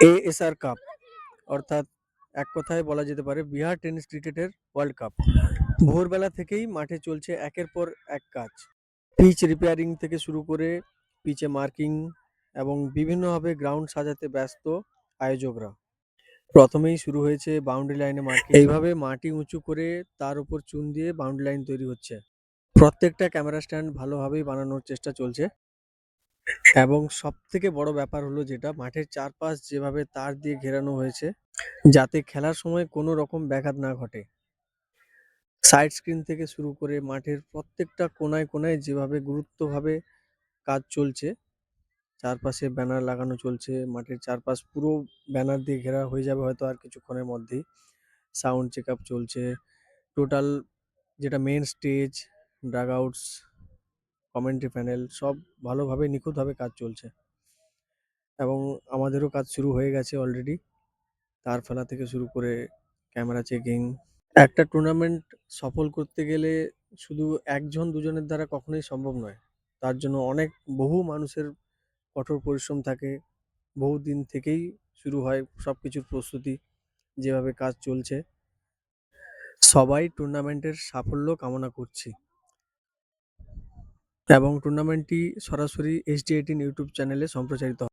ASR cup, অর্থাৎ এক কথায় বলা যেতে পারে বিহার টেনিস ক্রিকেটের ওয়ার্ল্ড কাপ। ভোরবেলা থেকেই মাঠে চলছে একের পর এক কাজ। পিচ রিপেয়ারিং থেকে শুরু করে পিচে মার্কিং এবং বিভিন্নভাবে গ্রাউন্ড সাজাতে ব্যস্ত আয়োজকরা। প্রথমেই শুরু হয়েছে বাউন্ডারি লাইনে মার্কিং। এইভাবে মাটি উঁচু করে তার উপর চুন দিয়ে বাউন্ডারি লাইন তৈরি হচ্ছে। প্রত্যেকটা ক্যামেরা স্ট্যান্ড ভালোভাবেই বানানোর চেষ্টা চলছে। এবং সবথেকে বড় ব্যাপার হলো যেটা, মাঠের চারপাশ যেভাবে তার দিয়ে ঘেরানো হয়েছে যাতে খেলার সময় কোনো রকম ব্যাঘাত না ঘটে। সাইড স্ক্রিন থেকে শুরু করে মাঠের প্রত্যেকটা কোনায় কোনায় যেভাবে গুরুত্বভাবে কাজ চলছে, চারপাশে ব্যানার লাগানো চলছে, মাঠের চারপাশ পুরো ব্যানার দিয়ে ঘেরা হয়ে যাবে হয়তো আর কিছুক্ষণের মধ্যেই। সাউন্ড চেক আপ চলছে, টোটাল যেটা main stage, dugouts, commentary panel সব ভালোভাবে নিখুঁতভাবে কাজ চলছে। এবং আমাদেরও কাজ শুরু হয়ে গেছে অলরেডি। তার ফেলা থেকে শুরু করে ক্যামেরা চেকিং। একটা টুর্নামেন্ট সফল করতে গেলে শুধু একজন দুজনের দ্বারা কখনোই সম্ভব নয়। তার জন্য বহু মানুষের কঠোর পরিশ্রম থাকে। বহুদিন থেকেই শুরু হয় সবকিছুর প্রস্তুতি, যেভাবে কাজ চলছে। সবাই টুর্নামেন্টের সাফল্য কামনা করছি। এবং টুর্নামেন্টটি সরাসরি HD18 ইউটিউব চ্যানেলে সম্প্রচারিত